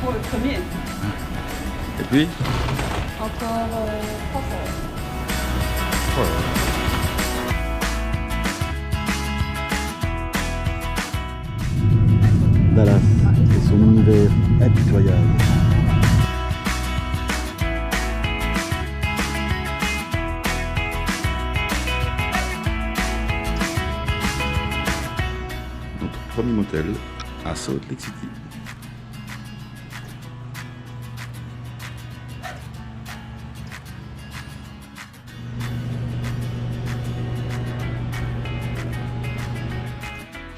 pour le premier. Et puis Encore 3 heures. oh là là. Dallas et son univers impitoyable. Notre premier motel à Salt Lake City.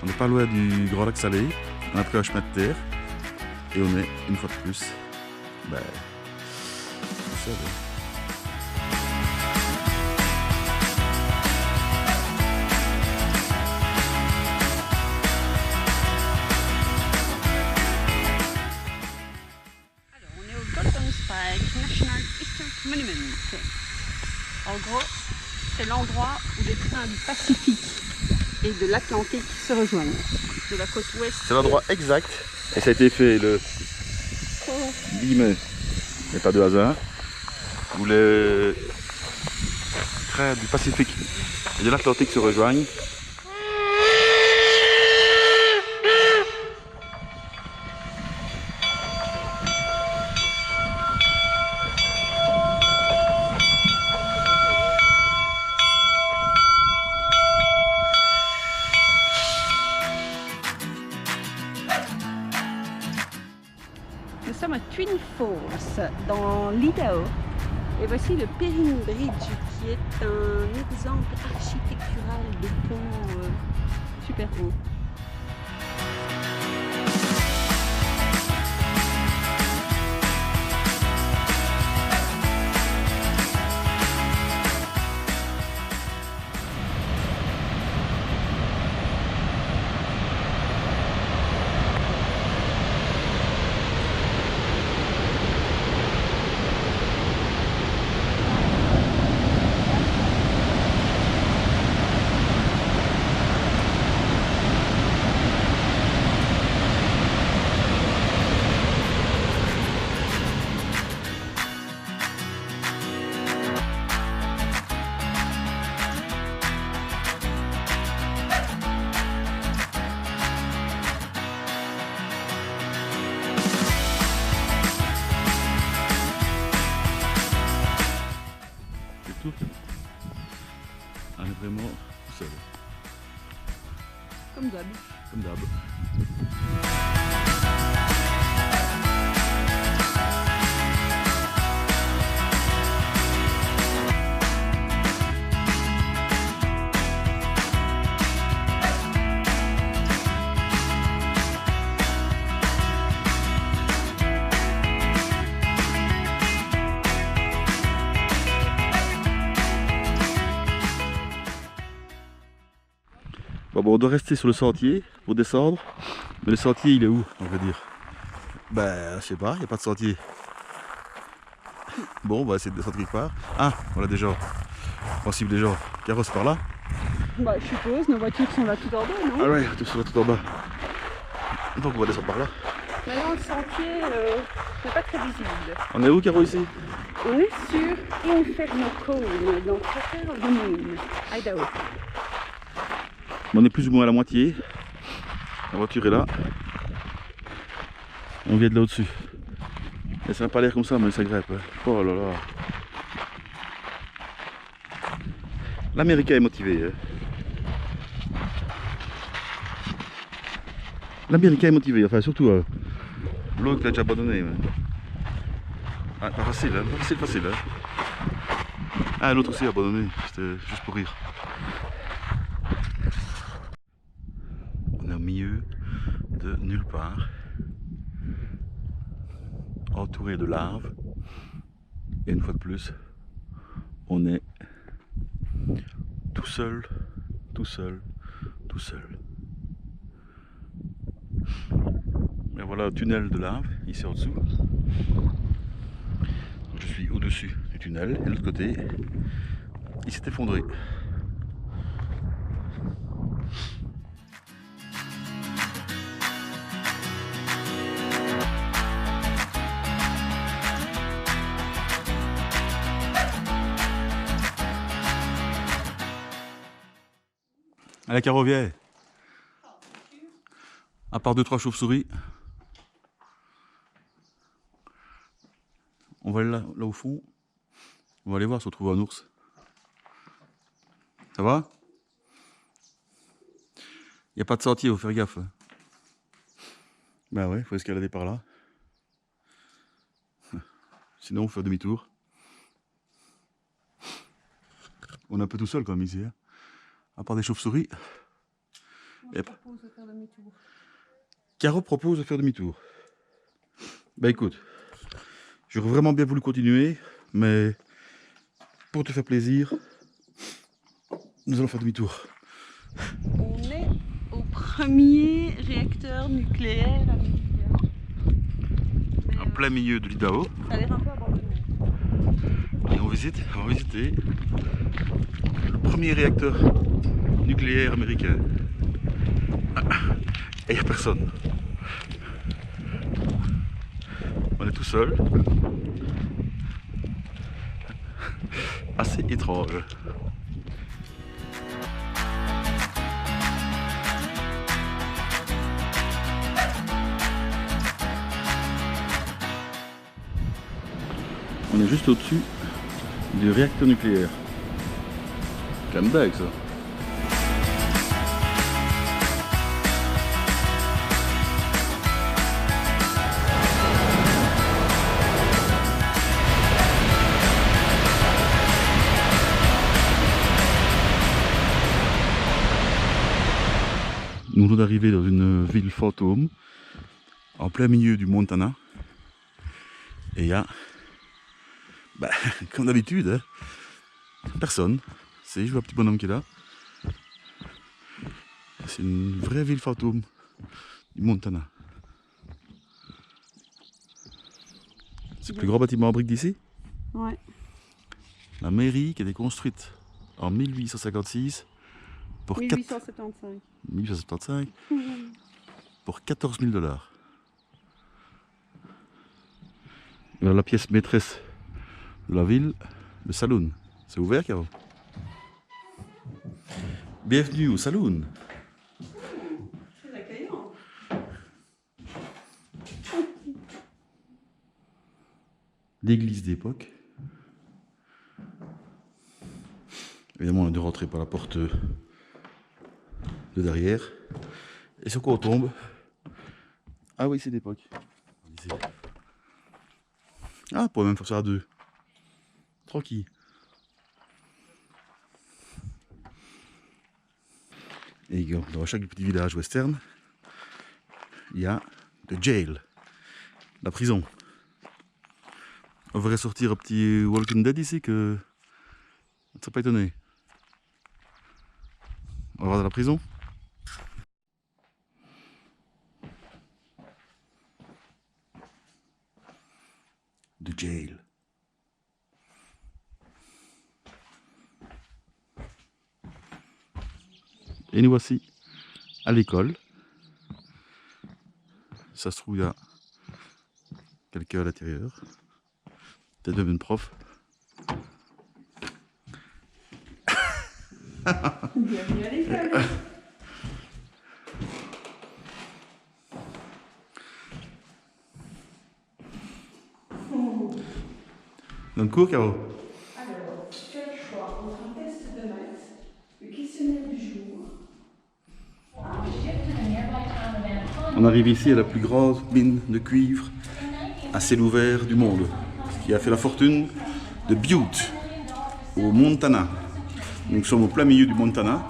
On n'est pas loin du Grand Lac Salé, on a pris un chemin de terre et on est une fois de plus tout seul. Alors, on est au Golden Spike National Historic Monument. En gros, c'est l'endroit où les trains du Pacifique et de l'Atlantique se rejoignent. De la côte ouest. C'est l'endroit exact et ça a été fait le 10 mai, mais pas de hasard, où les trains du Pacifique et de l'Atlantique se rejoignent. Nous sommes à Twin Falls, dans l'Idaho. Et voici le Perrine Bridge, qui est un exemple architectural de pont super haut. Tout. On est vraiment tout seul, Comme d'hab. comme d'hab. Bon, on doit rester sur le sentier pour descendre, mais le sentier il est où, on va dire? Je sais pas, il n'y a pas de sentier. Bon, on va essayer de descendre quelque part. Ah, voilà des gens. On cible des gens. Carrosse par là. Bah, je suppose, nos voitures sont là tout en bas, non? Ah ouais, tout sur tout en bas. Donc on va descendre par là. Maintenant, le sentier n'est pas très visible. On est où, Caro, ici? On est sur Inferno Cone, dans Crater of the Moon, Idaho. On est plus ou moins à la moitié. La voiture est là. On vient de là au-dessus. Et ça n'a pas l'air comme ça, mais ça grimpe. Oh là là. L'Américain est motivé. L'Américain est motivé, enfin surtout l'autre qui a déjà abandonné. Ah, pas facile, hein, pas facile. Hein. Ah, l'autre aussi a abandonné, c'était juste pour rire. On est au milieu de nulle part, entouré de larves, et une fois de plus, on est tout seul. Et voilà le tunnel de lave, ici en dessous. Je suis au-dessus du tunnel, et de l'autre côté, il s'est effondré. Allez, Caro, viens. À part 2-3 chauves-souris. On va aller là au fond. On va aller voir si on trouve un ours. Ça va? Il n'y a pas de sentier, il faut faire gaffe. Bah ouais, il faut escalader par là. Sinon, on fait demi-tour. On est un peu tout seul quand même ici. Hein. À part des chauves-souris. Je propose de faire demi-tour. Caro propose de faire demi-tour. Bah écoute, j'aurais vraiment bien voulu continuer, mais pour te faire plaisir, nous allons faire demi-tour. On est au premier réacteur nucléaire américain. En plein milieu de l'Idaho. Ça a l'air un peu abandonné. Et on va visiter le premier réacteur nucléaire américain. Et il n'y a personne. On est tout seul. Assez étrange. On est juste au-dessus du réacteur nucléaire. Quand même dingue ça. Nous venons d'arriver dans une ville fantôme, en plein milieu du Montana. Et il y a, comme d'habitude, hein, personne. C'est juste un petit bonhomme qui est là. C'est une vraie ville fantôme du Montana. C'est le plus grand bâtiment en briques d'ici. Ouais. La mairie qui a été construite en 1856 pour 1875. 1875 pour 14 000 $. Voilà la pièce maîtresse de la ville, le saloon. C'est ouvert, Caro? Bienvenue au saloon. C'est accueillant. L'église d'époque. Évidemment, on a dû rentrer par la porte de derrière. Et sur quoi on tombe? Ah oui, c'est d'époque. Ah, on pourrait même faire ça à deux. Tranquille. Et dans chaque petit village western, il y a le jail, la prison. On verrait sortir un petit Walking Dead ici que... On ne serait pas étonné. On va voir dans la prison. The jail. Et nous voici à l'école. Ça se trouve, il y a quelqu'un à l'intérieur. Peut-être même une prof. Bienvenue à l'école. Dans le cours, Caro? Alors, tu as le choix entre un test de maths, le questionnaire du jour. On arrive ici à la plus grande mine de cuivre à ciel ouvert du monde, qui a fait la fortune de Butte, au Montana. Nous sommes au plein milieu du Montana.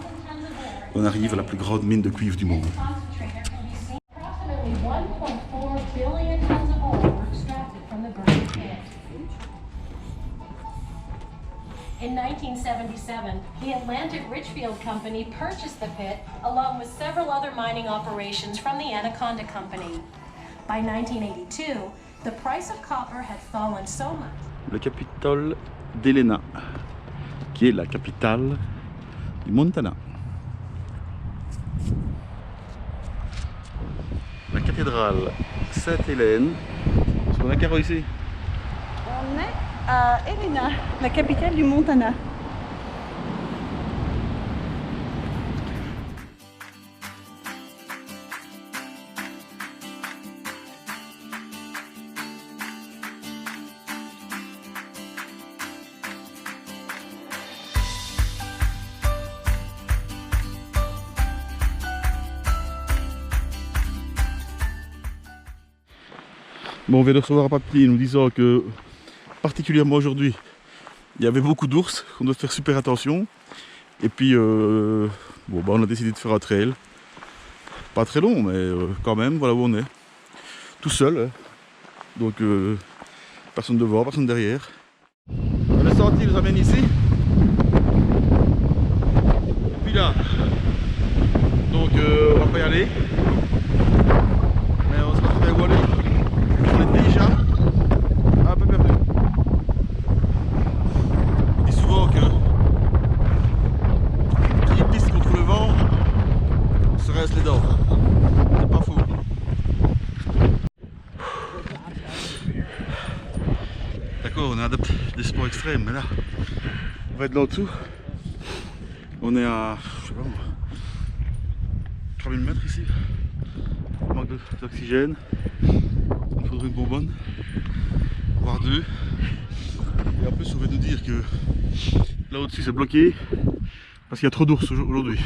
On arrive à la plus grande mine de cuivre du monde. In 1977, the Atlantic Richfield Company purchased the pit along with several other mining operations from the Anaconda Company. By 1982, the price of copper had fallen so much. Le Capitole d'Helena, qui est la capitale du Montana. La cathédrale Sainte-Hélène. Est-ce qu'on a Caro ici? On est à Helena, la capitale du Montana. Bon, on vient de recevoir un papier nous disant que, particulièrement aujourd'hui, il y avait beaucoup d'ours, qu'on doit faire super attention. Et puis, bon, bah, on a décidé de faire un trail. Pas très long, mais quand même, voilà où on est. Tout seul. Hein. Donc, personne devant, personne derrière. Le sentier nous amène ici. Et puis là. Donc, on va pas y aller. Mais on sait pas très bien où aller. On est déjà un peu perdu. On dit souvent que qui pisse contre le vent se reste les dents. C'est pas faux. D'accord, on est adepte des sports extrêmes, mais là, on va être là au-dessous. On est à, je sais pas moi, 3000 mètres ici. Manque d'oxygène. Il faudrait une bonbonne, voire deux. Et en plus, on va nous dire que là au-dessus c'est bloqué parce qu'il y a trop d'ours aujourd'hui.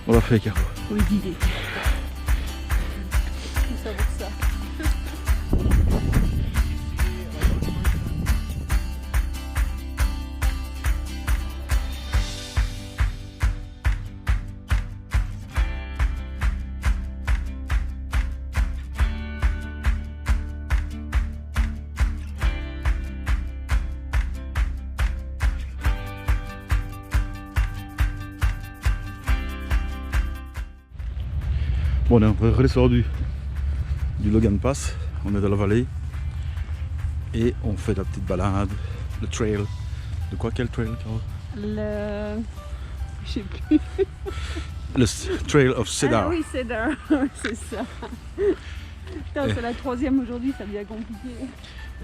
On l'a fait, Caro. Oui, d'idée. Ça vaut ça. Bon, on est redescendu du Logan Pass, on est dans la vallée et on fait la petite balade, le trail. De quoi, quel trail, Caro? Le... Je sais plus. Le Trail of Cedar. Ah oui, Cedar, c'est ça. Putain, c'est la troisième aujourd'hui, ça devient compliqué.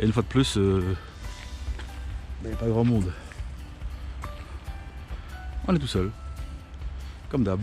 Et une fois de plus, il n'y a pas grand monde. On est tout seul, comme d'hab.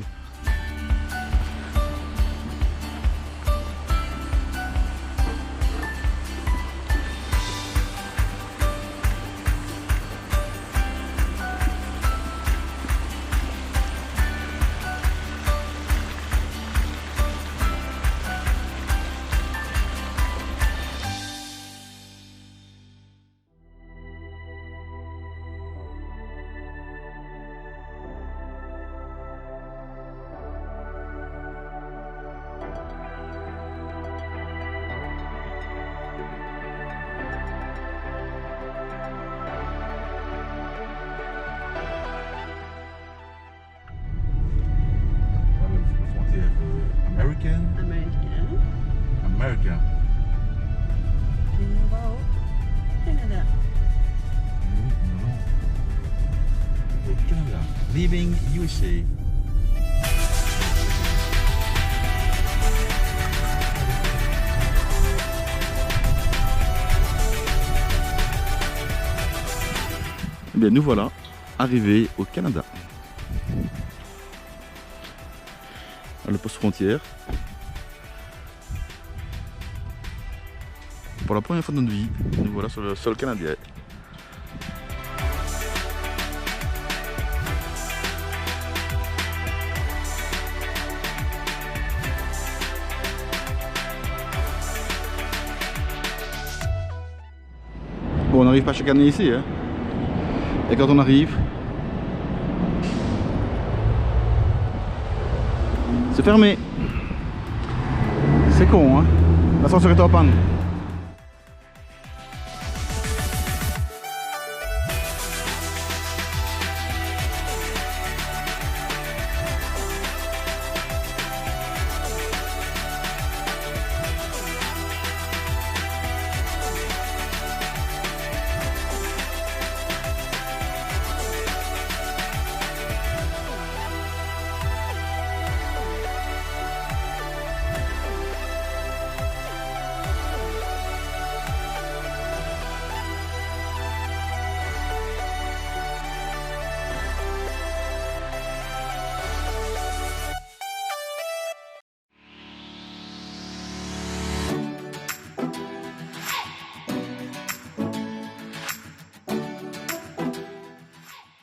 American. America. Et on va au Canada. Au Canada. Leaving USA. Eh bien, nous voilà arrivés au Canada. À le poste frontière. Pour la première fois de notre vie, nous voilà sur le sol canadien. Bon, on n'arrive pas chaque année ici, hein. Et quand on arrive, c'est fermé. C'est con, hein. L'ascenseur est en panne.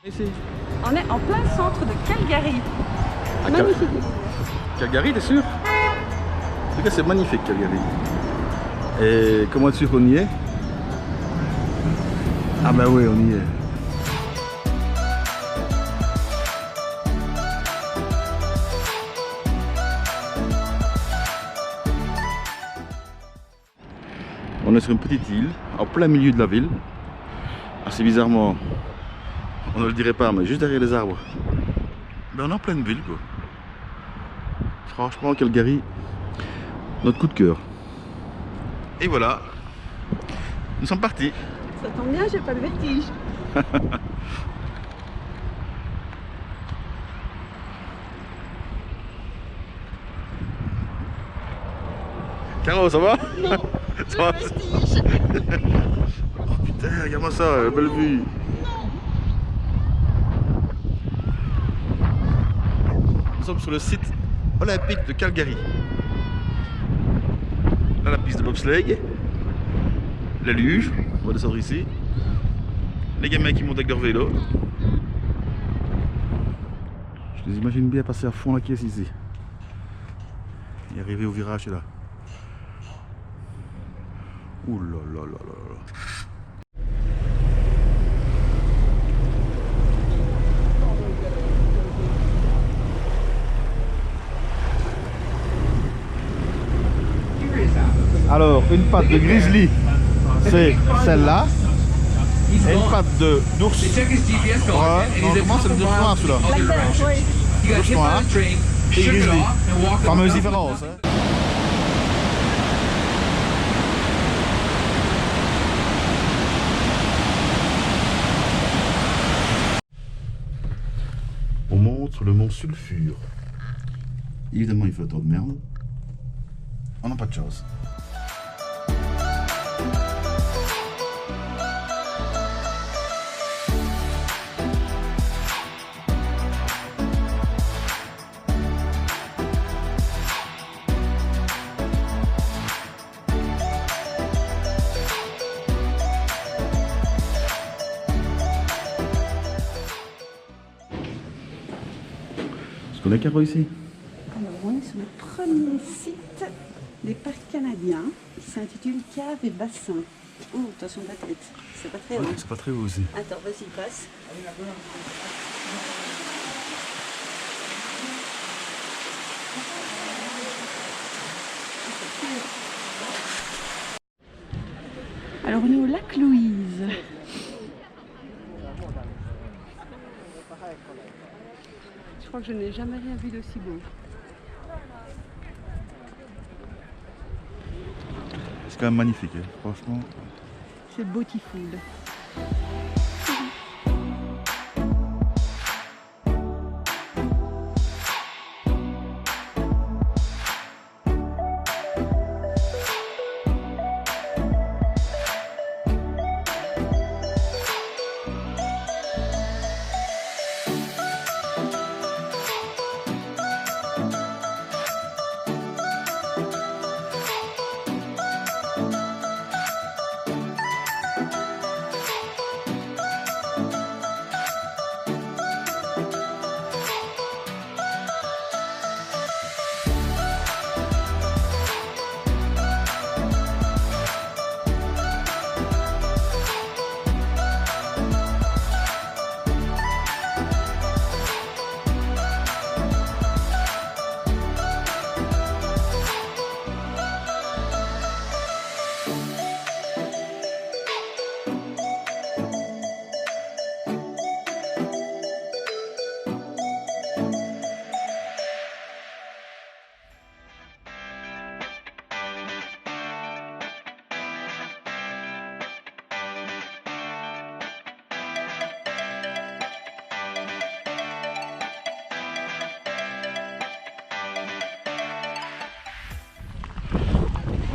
Ici. On est en plein centre de Calgary. Ah, Magnifique. Calgary, t'es sûr? En tout cas, c'est magnifique, Calgary. Et comment être sûr qu'on y est? Ah bah oui, on y est. On est sur une petite île, en plein milieu de la ville. Assez bizarrement, on ne le dirait pas, mais juste derrière les arbres. Ben on est en pleine ville, quoi. Franchement, Calgary, notre coup de cœur. Et voilà, nous sommes partis. Ça tombe bien, j'ai pas le vertige. Caro, ça va? Non, Ça va? le vertige. Oh putain, regarde-moi ça, belle vue. Nous sommes sur le site olympique de Calgary. Là, la piste de bobsleigh, la luge, on va descendre ici. Les gamins qui montent avec leur vélo. Je les imagine bien passer à fond la caisse ici. Et arriver au virage là. Ouh là là là là là. Alors, une patte de grizzly, c'est celle-là. Et une patte d'ours brun. Non, comment c'est le d'ours noir celui-là? L'ours noir et grizzly. Fameuse différence. Hein. On monte sur le mont Sulfure. Évidemment, il fait autant de merde. On n'a pas de chance. Est-ce qu'on est Caro ici? Alors, on est sur le premier site des parcs canadiens qui s'intitule Cave et Bassin. Oh, attention de la tête, c'est pas très haut. Ouais, c'est pas très haut aussi. Attends, vas-y, passe. Alors, on est au lac Louise. Je crois que je n'ai jamais rien vu d'aussi beau. C'est quand même magnifique, hein, franchement. C'est beautiful.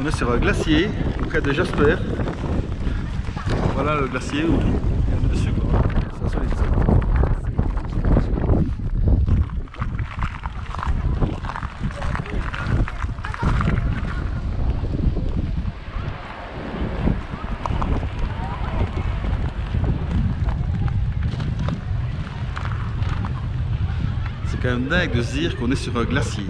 On est sur un glacier près de Jasper. Voilà le glacier où on est dessus. C'est insolite ça. quand même dingue de se dire qu'on est sur un glacier.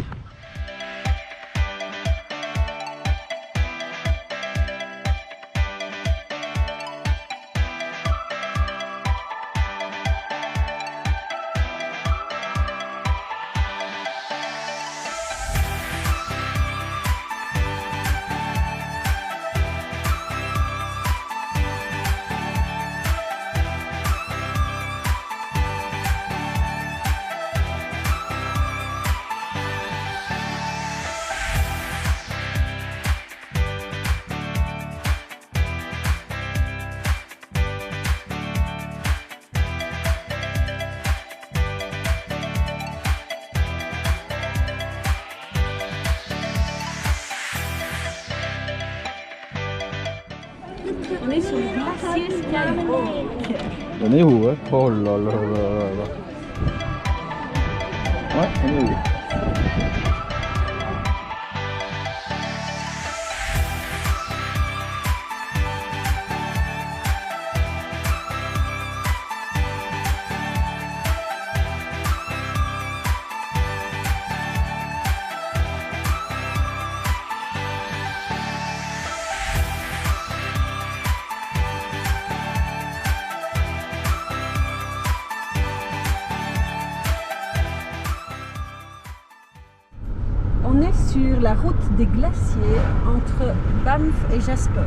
On est sur le glacier Skyhawk. On est où, hein? Oh là là là là là. Ouais, on est où? On est sur la route des glaciers entre Banff et Jasper.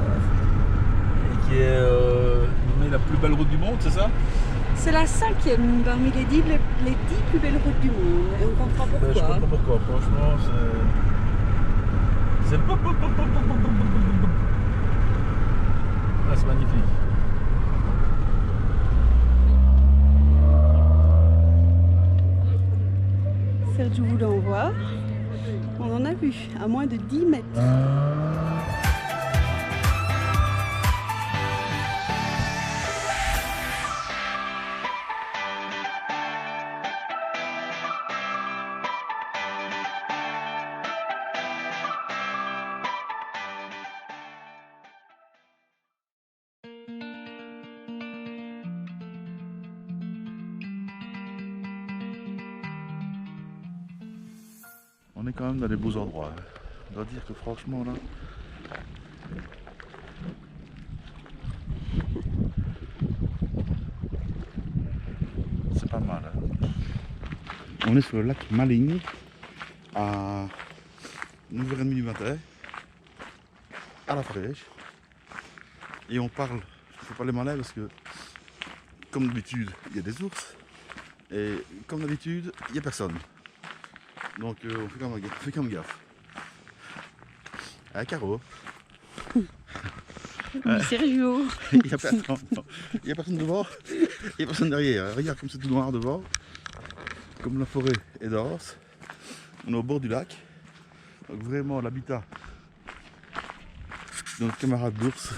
Et qui est nommée la plus belle route du monde, c'est ça? C'est la 5e parmi les 10 plus belles routes du monde. Et on comprend pourquoi. Je comprends pourquoi, franchement, c'est... Ah, c'est magnifique. Sergio voulait en voir. On en a vu, à moins de 10 mètres. On est quand même dans des beaux endroits. On doit dire que franchement là, c'est pas mal. Hein. On est sur le lac Maligne à 9h30 du matin, à la fraîche. Et on parle, il faut parler malin parce que comme d'habitude il y a des ours et comme d'habitude il n'y a personne. Donc on fait comme gaffe. Ah, Caro. Sergio. Il n'y a personne devant, il n'y a personne derrière. Regarde comme c'est tout noir devant. Comme la forêt est dense. On est au bord du lac. Donc vraiment l'habitat de notre camarade d'ours.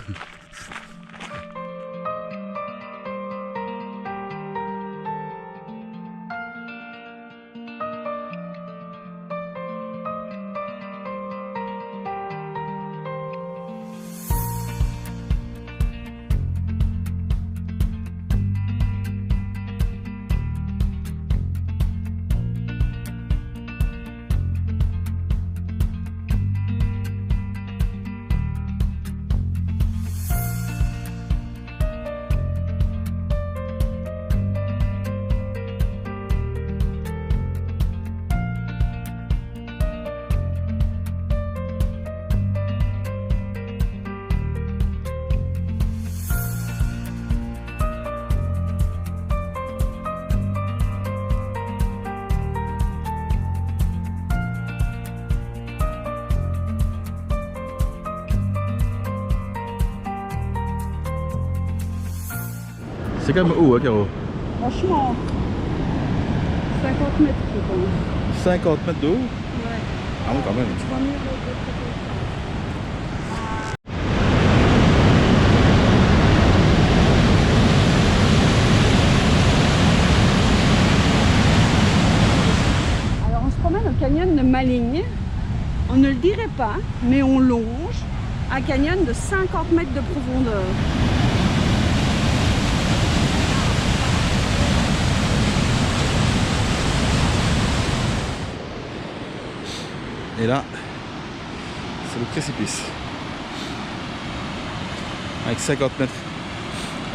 C'est quand même haut, hein, Caro? Franchement, 50 mètres, je pense. 50 mètres de haut? Ouais. Ah oui, quand même. Tu vois mieux de l'autre côté. Alors on se promène au canyon de Maligne. On ne le dirait pas, mais on longe un canyon de 50 mètres de profondeur. Et là, c'est le précipice. Avec 50 mètres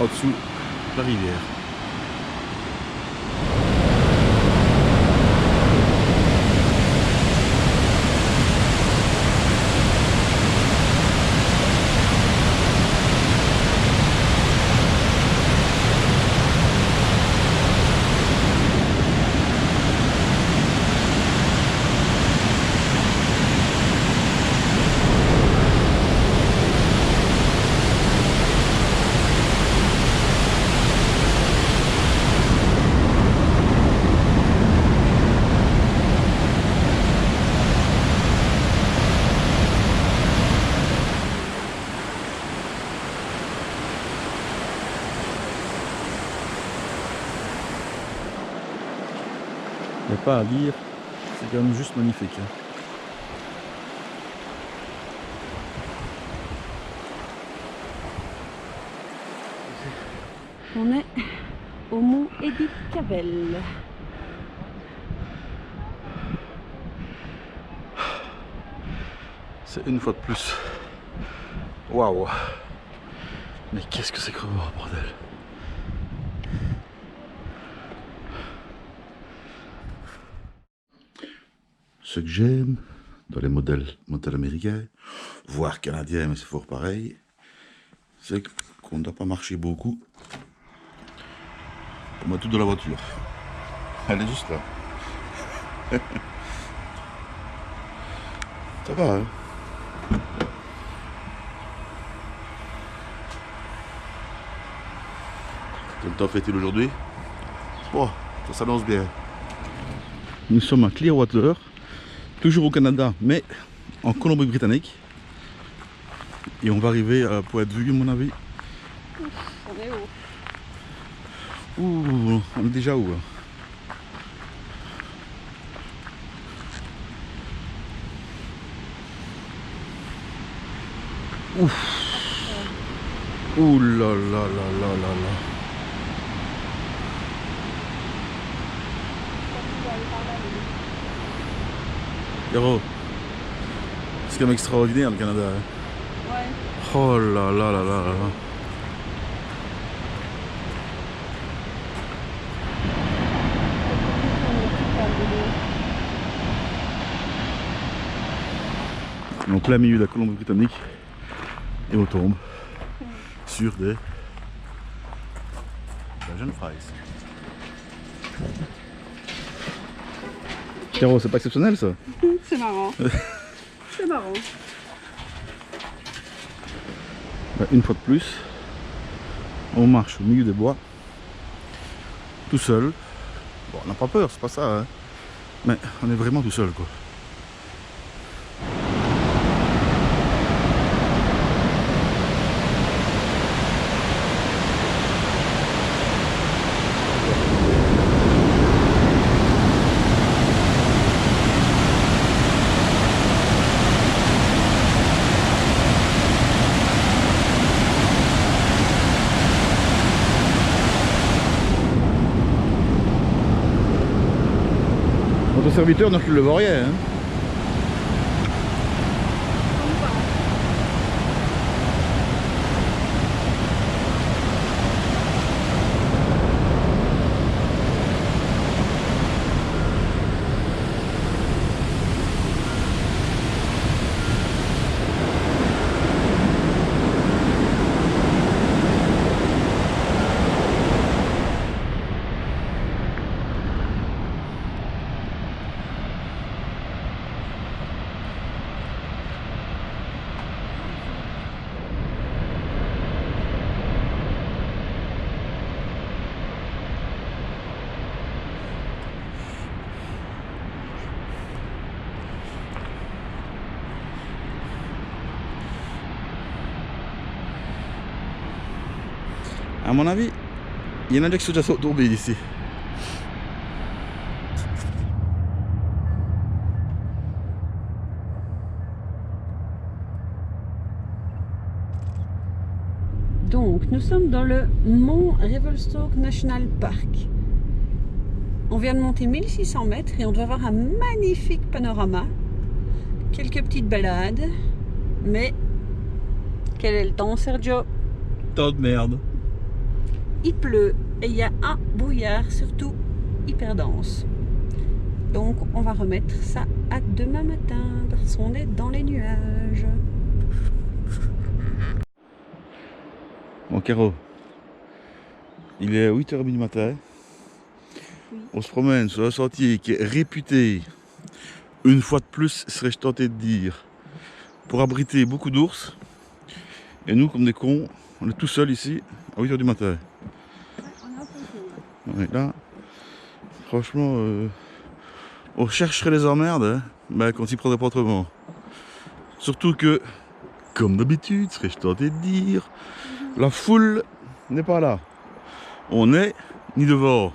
au-dessous de la rivière. Il n'y a pas à dire, c'est quand même juste magnifique. Hein. On est au mont Edith Cavell. C'est une fois de plus. Waouh! Mais qu'est-ce que c'est crevant, bordel! Ce que j'aime dans les modèles américains, voire canadiens, mais c'est fort pareil, c'est qu'on ne doit pas marcher beaucoup pour mettre tout dans la voiture. Elle est juste là. Ça va, hein? Quel temps fait-il aujourd'hui? Oh, ça s'annonce bien. Nous sommes à Clearwater, toujours au Canada, mais en Colombie-Britannique. Et on va arriver à Pointe-Vue, à mon avis. On est où? Ouh, on est déjà où là? Ouf. Ouh là là là là là là. Héros, c'est quand même extraordinaire le Canada. Hein. Ouais. Oh là là là là là. En plein milieu de la Colombie-Britannique et on tombe sur des jeunes fraises. Caro, c'est pas exceptionnel ça? C'est marrant. C'est marrant. Bah, une fois de plus, on marche au milieu des bois, tout seul. Bon, on n'a pas peur, c'est pas ça, hein. Mais on est vraiment tout seul quoi. Notre serviteur ne le voit rien. Hein. À mon avis, il y en a qui sont déjà tombés d'ici. Donc, nous sommes dans le mont Revelstoke National Park. On vient de monter 1600 mètres et on doit avoir un magnifique panorama quelques petites balades, mais quel est le temps, Sergio? Temps de merde. Il pleut et il y a un brouillard surtout hyper dense. Donc on va remettre ça à demain matin parce qu'on est dans les nuages. Bon Caro, il est 8h30 du matin. Oui. On se promène sur un sentier qui est réputé, une fois de plus, serais-je tenté de dire, pour abriter beaucoup d'ours. Et nous, comme des cons, on est tout seuls ici à 8h du matin. Ouais, là, franchement, on chercherait les emmerdes, hein, mais qu'on s'y prendrait pas autrement. Surtout que, comme d'habitude, serais-je tenté de dire, la foule n'est pas là. On n'est ni devant,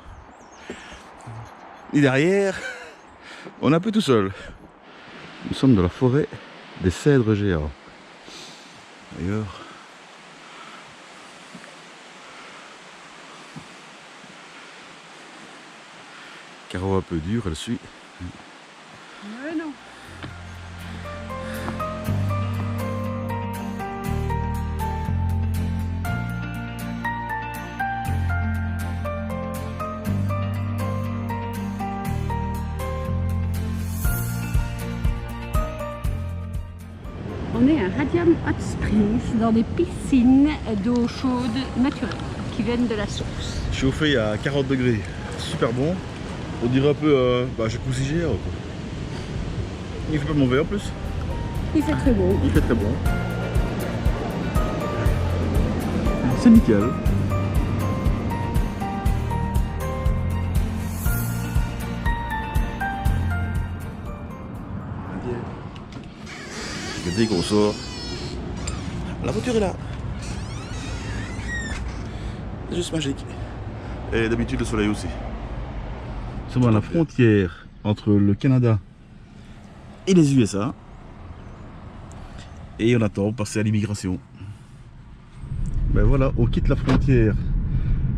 ni derrière. On est un peu tout seul. Nous sommes dans la forêt des cèdres géants. D'ailleurs, Caro un peu dur, elle suit. Mais non. On est à Radium Hot Springs, dans des piscines d'eau chaude naturelle qui viennent de la source. Chauffé à 40 degrés, super bon. On dirait un peu jacuzzi géant. Il fait pas mauvais en plus. Il fait très beau. Il fait très bon. C'est nickel. Et dès qu'on sort, la voiture est là. C'est juste magique. Et d'habitude le soleil aussi. Nous sommes à la frontière entre le Canada et les USA. Et on attend de passer à l'immigration. Ben voilà, on quitte la frontière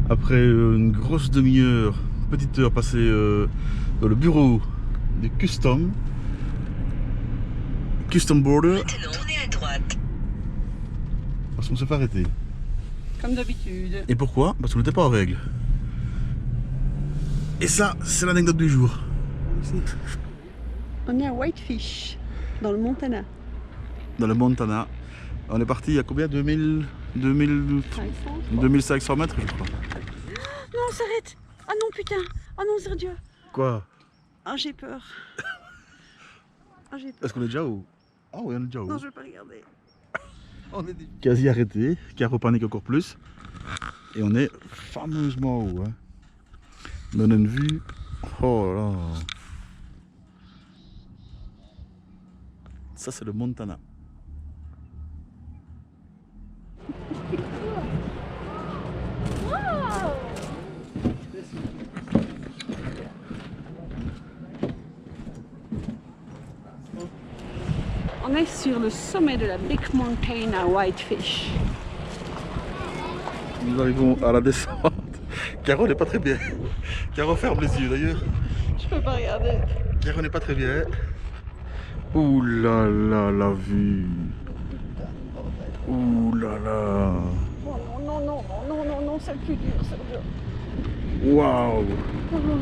après une grosse demi-heure, petite heure passée dans le bureau du Custom Border. Maintenant, tournez à droite. Parce qu'on s'est fait arrêter. Comme d'habitude. Et pourquoi? Parce qu'on n'était pas en règle. Et ça, c'est l'anecdote du jour. On est à Whitefish, dans le Montana. Dans le Montana. On est parti à combien? 2500 mètres, je crois. Non, on s'arrête. Ah non, putain. Ah non, Sergio. Quoi? Ah, j'ai peur. Ah, j'ai peur. Est-ce qu'on est déjà où? Ah oui, on est déjà où? Non, je vais pas regarder. On est quasi arrêté, Caro panique encore plus. Et on est fameusement haut. Hein. On a une vue. Oh là là. Ça, c'est le Montana. On est sur le sommet de la Big Mountain à Whitefish. Nous arrivons à la descente. Caro n'est pas très bien. Caro ferme les yeux d'ailleurs. Je peux pas regarder. Caro n'est pas très bien. Ouh là là, la vue. Ouh là là. Oh non, non, non, non, non, non, c'est le plus dur, Sergio. Waouh. Oh non.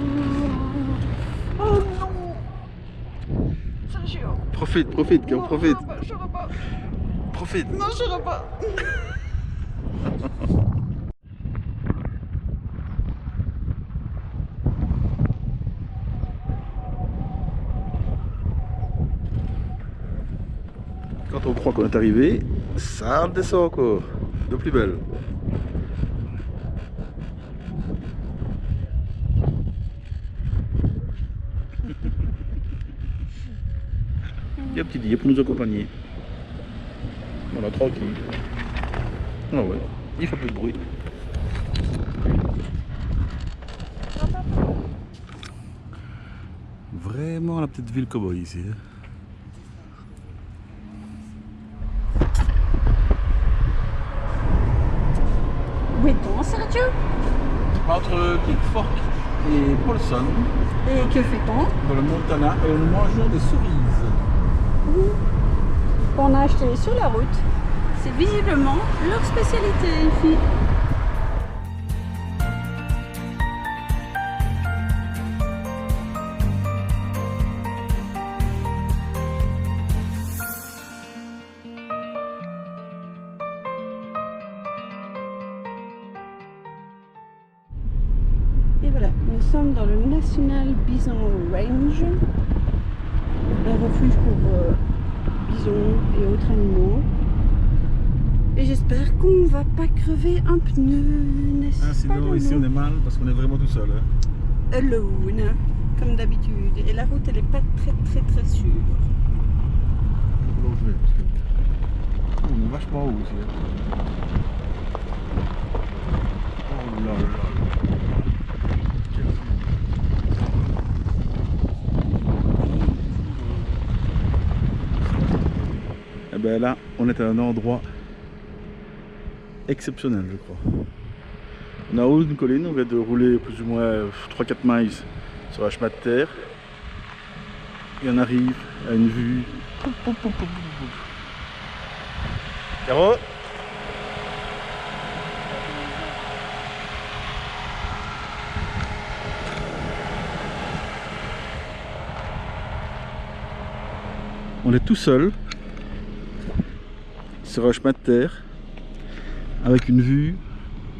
Sergio. Profite, Caro, profite. Je ne pas. Profite. Non, je ne pas. Quand on croit qu'on est arrivé, ça descend encore, de plus belle. Il y a un petit dia pour nous accompagner. Voilà, tranquille. Ah ouais, il fait plus de bruit. Vraiment la petite ville cowboy ici. Hein. Où est-on, Sergio? Entre Big Fork et Paulson, Et que fait-on? dans le Montana, et nous mangeons des cerises. qu'on a acheté sur la route. C'est visiblement leur spécialité, les filles. Et voilà, nous sommes dans le National Bison Range, un refuge pour bisons et autres animaux. Et j'espère qu'on va pas crever un pneu, n'est-ce pas? Sinon ici on est mal parce qu'on est vraiment tout seul. Alone, comme d'habitude. Et la route elle est pas très sûre. On est vachement haut aussi. Oh là là. Et ben là, on est à un endroit exceptionnel, je crois. On est en haut d'une colline, on vient de rouler plus ou moins 3-4 miles sur un chemin de terre. Et on arrive à une vue. Caro ? On est tout seul sur un chemin de terre avec une vue.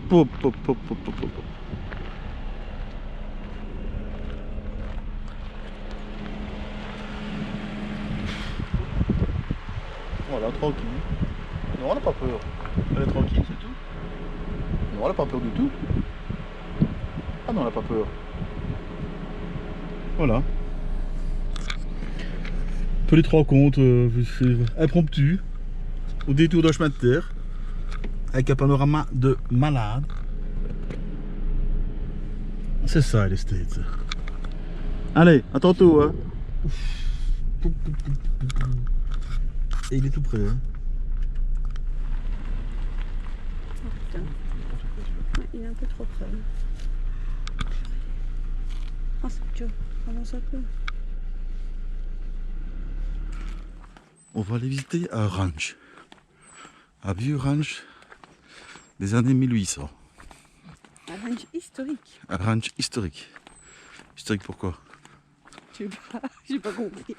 Pop, pop, pop, pop, pop, pop. Voilà, tranquille. Non, on n'a pas peur. Elle est tranquille, c'est tout. Non, elle n'a pas peur du tout. Ah non, elle n'a pas peur. Voilà. Petite rencontre impromptue au détour d'un chemin de terre avec un panorama de malade. C'est ça les States. Allez, à tantôt hein. Et il est tout près hein. Oh putain. Ouais, il est un peu trop près. Oh c'est Joe, avance un peu. On va aller visiter un ranch. Un vieux ranch des années 1800. Un ranch historique. Un ranch historique. Historique pourquoi? Je sais pas, j'ai pas compris.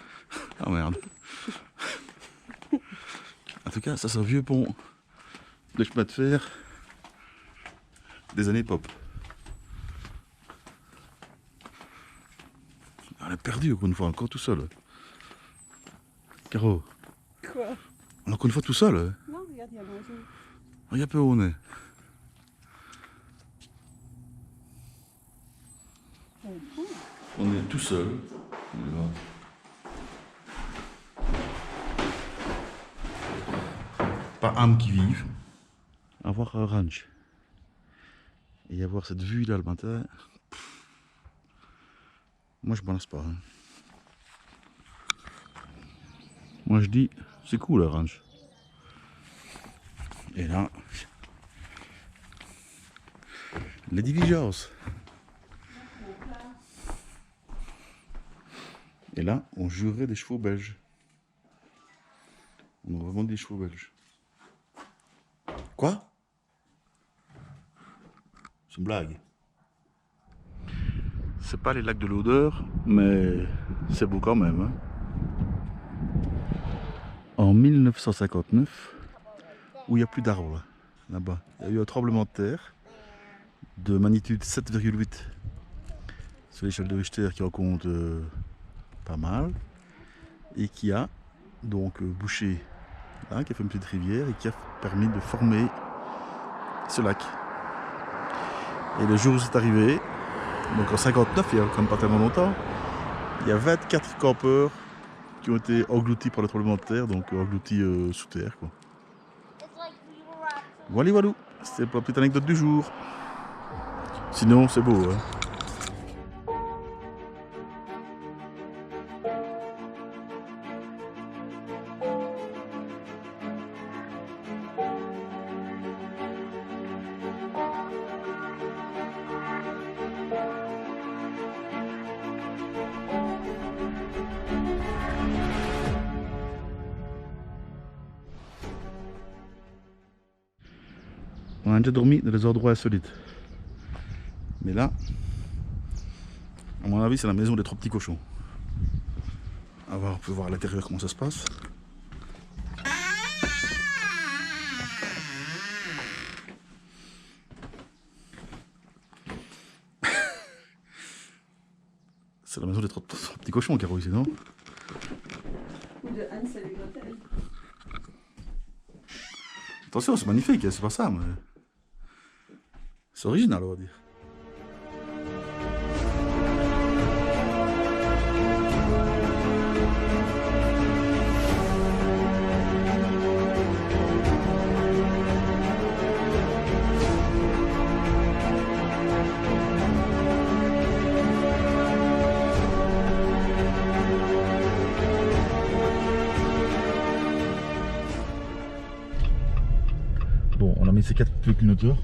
Ah merde. En tout cas, ça c'est un vieux pont de chemin de fer des années pop. On est perdu encore une fois, encore tout seul. Caro, Quoi? on est encore une fois tout seul. Non, regarde, il y a l'oiseau. Regarde un peu où on est. On est tout seul. Pas âme qui vive. Avoir un ranch. Et avoir cette vue là le matin. Moi je m'en lasse pas. Hein. Moi je dis c'est cool le ranch. Et là, les diligences. Et là, on jurerait des chevaux belges. On aurait vraiment des chevaux belges. Quoi? C'est une blague. C'est pas les lacs de l'Odeur, mais c'est beau quand même. Hein. En 1959, où il n'y a plus d'arbres là-bas, il y a eu un tremblement de terre de magnitude 7,8 sur l'échelle de Richter qui en compte pas mal et qui a donc bouché là, qui a fait une petite rivière et qui a permis de former ce lac. Et le jour où c'est arrivé, donc en 59, il y a quand même pas tellement longtemps, il y a 24 campeurs qui ont été engloutis par le tremblement de terre, donc engloutis sous terre quoi. Voilà, voilà, c'était pour la petite anecdote du jour. Sinon, c'est beau, hein. a déjà dormi dans des endroits insolites. Mais là, à mon avis, c'est la maison des 3 petits cochons. On peut voir à l'intérieur comment ça se passe. C'est la maison des 3 petits cochons, Caro, ici, non? Ou de Hansel et Gretel. Attention, c'est magnifique, c'est pas ça, mais... C'est original, on va dire. Bon, on a mis ces 4 petits clignoteurs.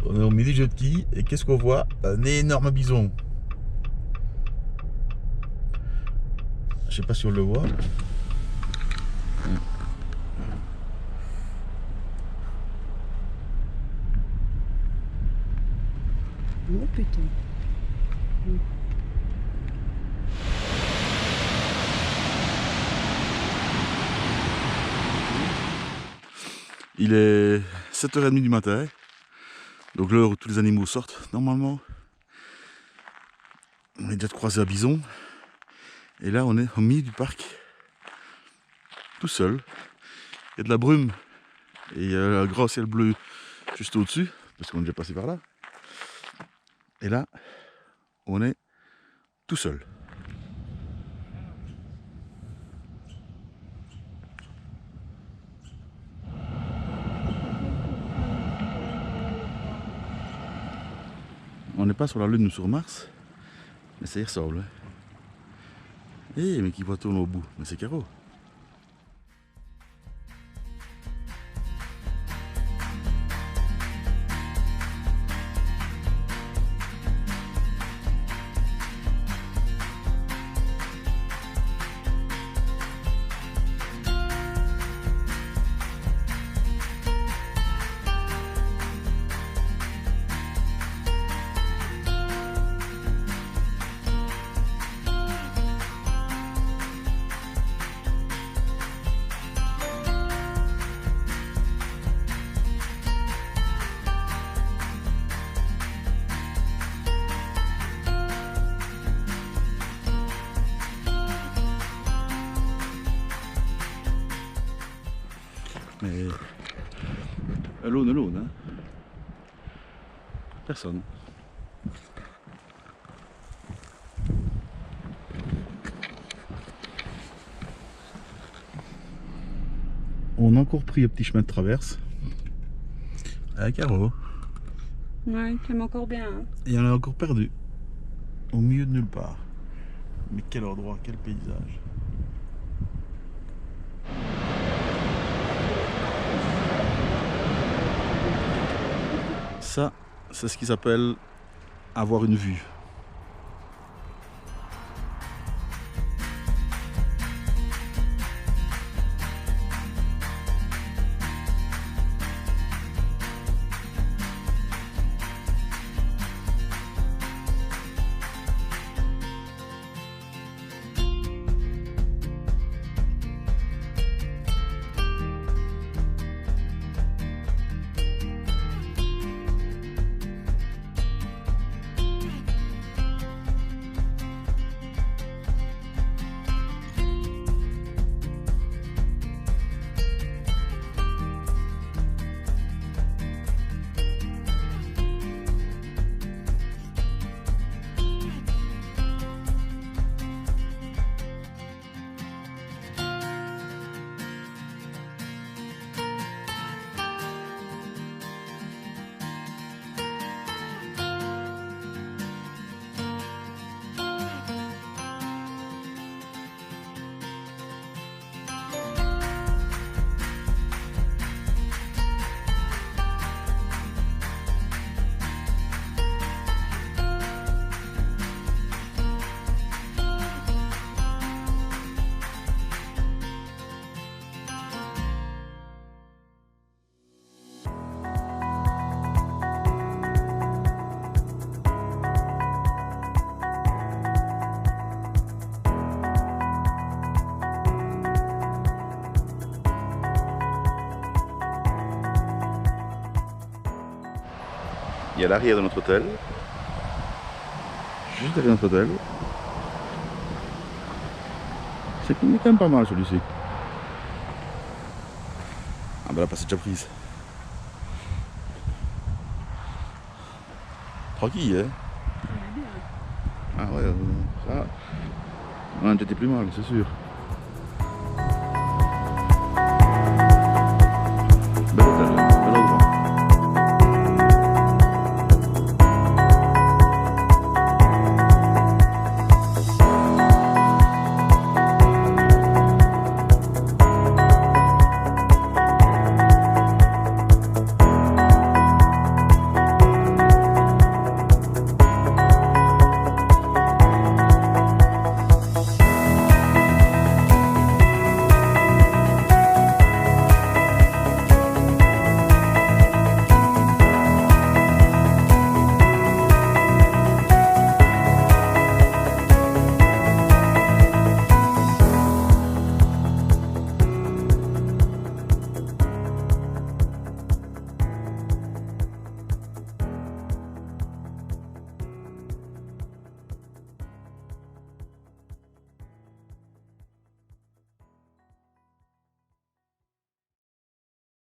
On est au milieu du jet-ski et qu'est-ce qu'on voit? Un énorme bison. Je sais pas si on le voit. Oh putain. Il est 7h30 du matin. Donc l'heure où tous les animaux sortent normalement. On est déjà croisé un bison. Et là on est au milieu du parc. Tout seul. Il y a de la brume. Et il y a un grand ciel bleu juste au-dessus. Parce qu'on est déjà passé par là. Et là, on est tout seul. On n'est pas sur la Lune ou sur Mars, mais ça y ressemble. Eh, mais qui voit tourner au bout? Mais c'est Caro. Mais alone, hein. Personne. On a encore pris un petit chemin de traverse. Avec Caro. Ouais, t'aimes encore bien. Hein. Et on est encore perdu. Au milieu de nulle part. Mais quel endroit, quel paysage. Ça, c'est ce qui s'appelle avoir une vue. Il est à l'arrière de notre hôtel. Juste derrière notre hôtel. C'est quand même pas mal celui-ci. Ah bah la place est déjà prise. Tranquille, hein. Ah ouais, ça. On a été plus mal, c'est sûr.